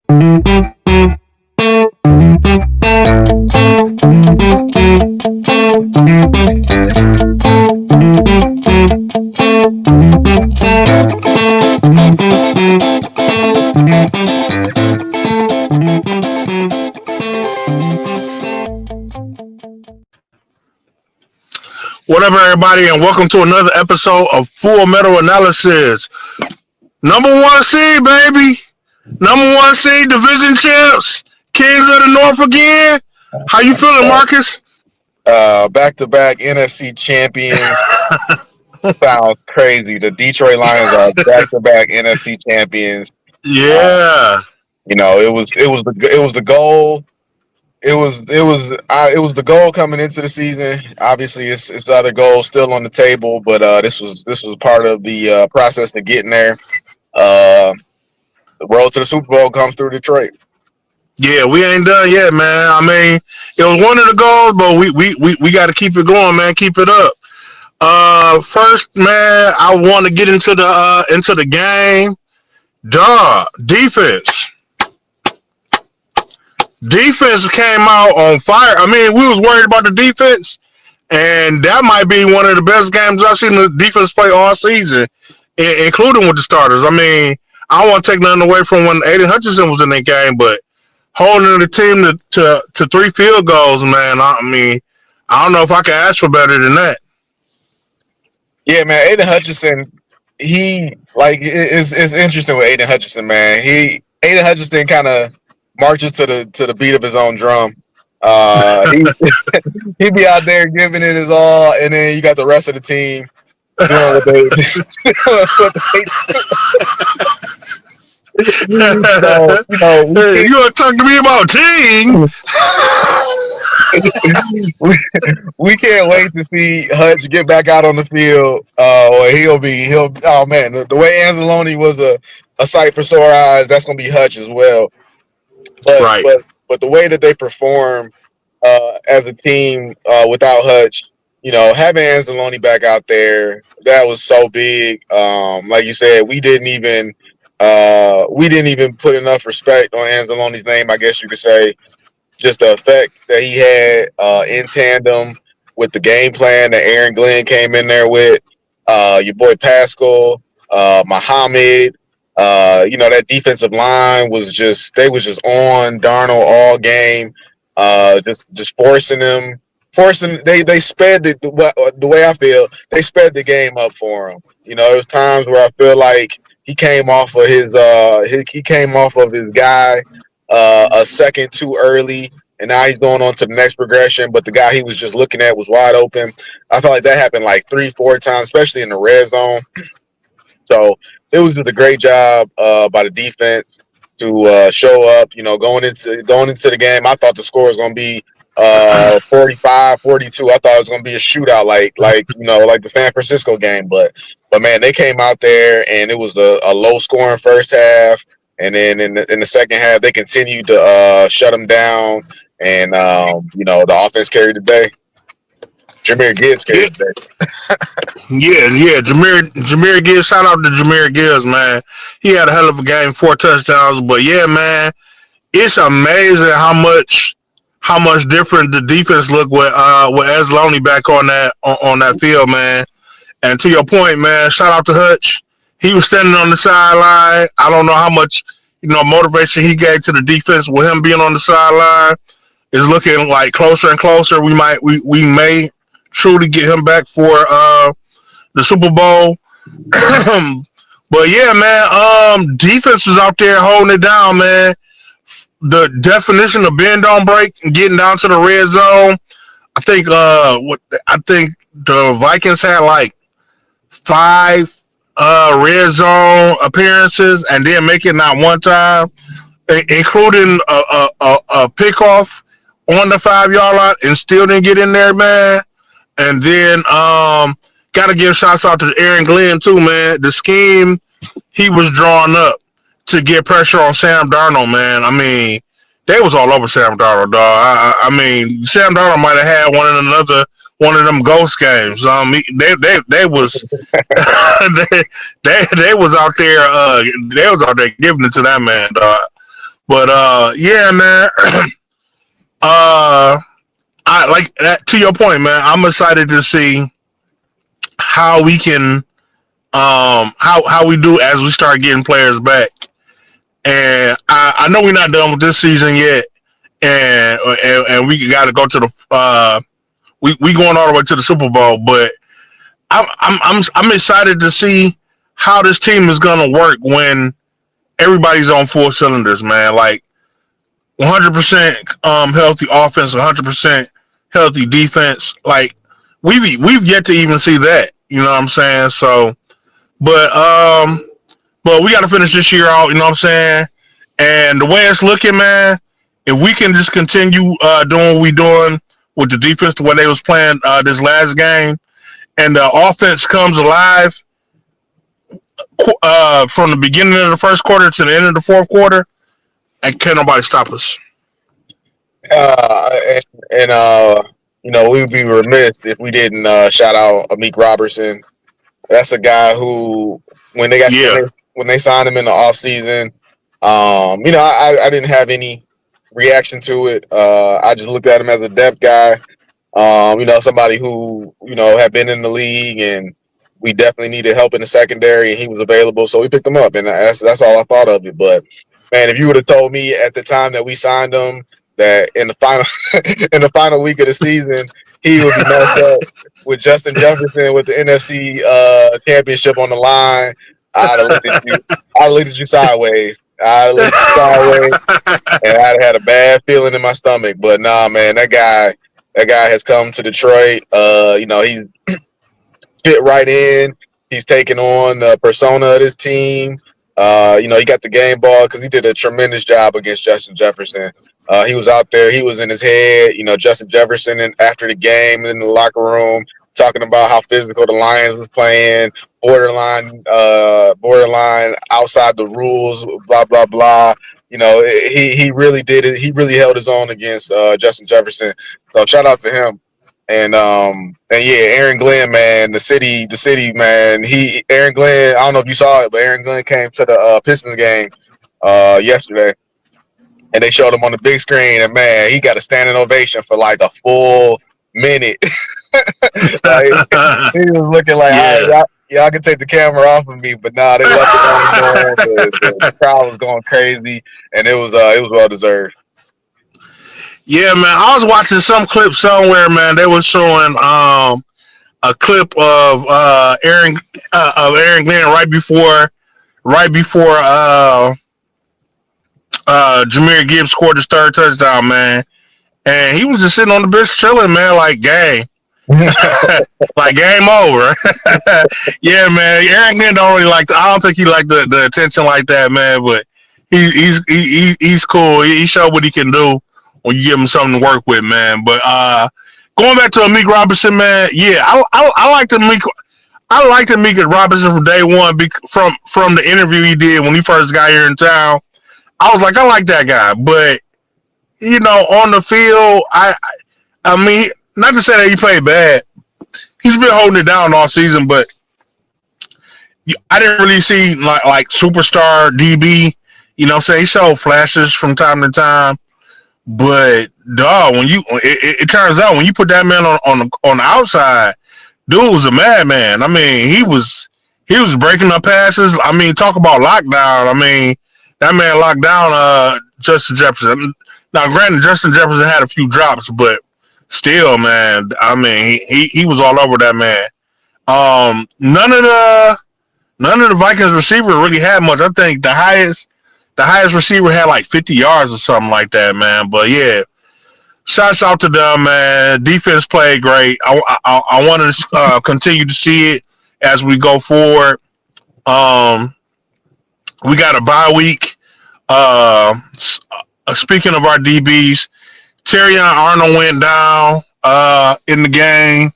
What up, everybody, and welcome to another episode of Full Metal Analysis. Number one seed, baby. Number one seed, division champs, Kings of the North again. How you feeling, Marcus? Back-to-back NFC champions. Sounds crazy. The Detroit Lions are back-to-back NFC champions. Yeah. It was the goal. It was the goal coming into the season. Obviously, it's other goals still on the table, but this was part of the process to getting there. The road to the Super Bowl comes through Detroit. Yeah, we ain't done yet, man. I mean, it was one of the goals, but we got to keep it going, man. Keep it up. First, man, I want to get into the game. Defense. Defense came out on fire. I mean, we was worried about the defense, and that might be one of the best games I've seen the defense play all season, including with the starters. I mean, I don't want to take nothing away from when Aiden Hutchinson was in that game, but holding the team to 3 field goals, man. I mean, I don't know if I can ask for better than that. Yeah, man. Aiden Hutchinson, it's interesting with Aiden Hutchinson, man. Aiden Hutchinson kind of marches to the beat of his own drum. He be out there giving it his all, and then you got the rest of the team doing what they you want to talk to me about team? we can't wait to see Hutch get back out on the field. Oh man, the way Anzalone was a sight for sore eyes, that's gonna be Hutch as well. But the way that they perform as a team without Hutch, having Anzalone back out there, that was so big. Like you said, we didn't even put enough respect on Anzalone's name, I guess you could say. Just the effect that he had in tandem with the game plan that Aaron Glenn came in there with, your boy Pascal, Muhammad. That defensive line was just on Darnold all game, just forcing them. They sped the way I feel, they sped the game up for him. There was times where I feel like he came off of his guy a second too early, and now he's going on to the next progression, but the guy he was just looking at was wide open. I felt like that happened like 3-4 times, especially in the red zone. So it was just a great job by the defense to show up. Going into the game, I thought the score was going to be 45-42. I thought it was going to be a shootout like the San Francisco game. But man, they came out there and it was a low scoring first half, and then in the second half they continued to shut them down, and the offense carried the day. Jahmyr Gibbs carried the day. Yeah. Jahmyr Gibbs, shout out to Jahmyr Gibbs, man. He had a hell of a game, 4 touchdowns. But yeah, man, it's amazing how much different the defense looked with Anzalone back on that field, man. And to your point, man, shout out to Hutch. He was standing on the sideline. I don't know how much motivation he gave to the defense with him being on the sideline. It's looking like closer and closer. We may truly get him back for the Super Bowl. But yeah, man, defense was out there holding it down, man. The definition of bend don't break and getting down to the red zone. I think the Vikings had like 5 red zone appearances and didn't make it not one time, including a pickoff on the 5-yard line, and still didn't get in there, man. And then got to give shouts out to Aaron Glenn too, man. The scheme he was drawing up to get pressure on Sam Darnold, man. I mean, they was all over Sam Darnold, dog. I mean, Sam Darnold might have had one of them ghost games. They was they was out there giving it to that man, dog. But yeah, man. uh, I like that. To your point, man. I'm excited to see how we can how we do as we start getting players back. And I know we're not done with this season yet, and we got to go to the we going all the way to the Super Bowl. But I'm excited to see how this team is gonna work when everybody's on full cylinders, man. Like 100% healthy offense, 100% healthy defense. Like we've yet to even see that. You know what I'm saying? So, but but we got to finish this year out. You know what I'm saying? And the way it's looking, man, if we can just continue doing what we doing with the defense, the way they was playing this last game, and the offense comes alive from the beginning of the first quarter to the end of the fourth quarter, and can't nobody stop us. And you know, we would be remiss if we didn't shout out Amik Robertson. That's a guy who, when they got Yeah. when they signed him in the offseason, you know, I didn't have any reaction to it. I just looked at him as a depth guy. You know, somebody who, you know, had been in the league, and we definitely needed help in the secondary, and he was available, so we picked him up, and that's all I thought of it. But man, if you would have told me at the time that we signed him that in the final in the final week of the season he would be matched up with Justin Jefferson with the NFC championship on the line, I'd have looked at you. I'd have looked at you sideways. I'd have looked at you sideways, and I'd had a bad feeling in my stomach. But nah, man, that guy has come to Detroit. You know, he's fit right in. He's taking on the persona of this team. You know, he got the game ball because he did a tremendous job against Justin Jefferson. He was out there. He was in his head. You know, Justin Jefferson, and after the game in the locker room, talking about how physical the Lions was playing, borderline outside the rules, blah blah blah. You know, he really did it. He really held his own against Justin Jefferson. So shout out to him. And yeah, Aaron Glenn, man, the city, man. Aaron Glenn. I don't know if you saw it, but Aaron Glenn came to the Pistons game yesterday, and they showed him on the big screen, and man, he got a standing ovation for like a full minute. Like, he was looking like, all right, Yeah. y'all can take the camera off of me, but nah, they left it on him, man. The crowd was going crazy, and it was well deserved. Yeah, man. I was watching some clip somewhere, man. They were showing a clip of Aaron Glenn right before Jameer Gibbs scored his third touchdown, man. And he was just sitting on the bench chilling, man, like game. Like game over. Yeah, man. Aaron Glenn don't really like I don't think he liked the attention like that, man, but he's cool. He showed what he can do when you give him something to work with, man. But going back to Amik Robinson, man, yeah, I liked Amik. I liked Amik Robinson from day one from the interview he did when he first got here in town. I was like, I like that guy, but you know, on the field, I mean, not to say that he played bad. He's been holding it down all season, but I didn't really see like superstar DB. You know what I'm saying? He showed flashes from time to time. But dog, when it turns out when you put that man on the outside, dude was a madman. I mean, he was breaking up passes. I mean, talk about lockdown. I mean, that man locked down Justin Jefferson. Now, granted, Justin Jefferson had a few drops, but still, man. I mean, he was all over that man. None of the Vikings receiver really had much. I think the highest receiver had like 50 yards or something like that, man. But yeah, shouts out to them, man. Defense played great. I want to continue to see it as we go forward. Um, we got a bye week. Speaking of our DBs, Terrion Arnold went down in the game.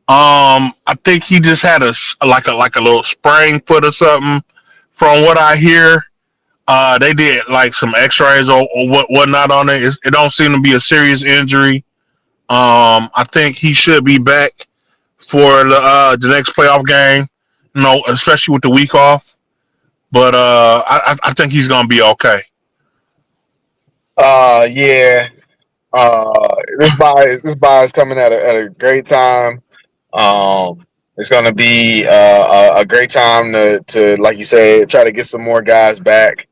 I think he just had a little sprain foot or something. From what I hear, they did like some X-rays or whatnot on it. It don't seem to be a serious injury. I think he should be back for the next playoff game. You know, especially with the week off. But I think he's gonna be okay. Yeah. This buy is coming at a great time. It's gonna be a great time to like you said, try to get some more guys back.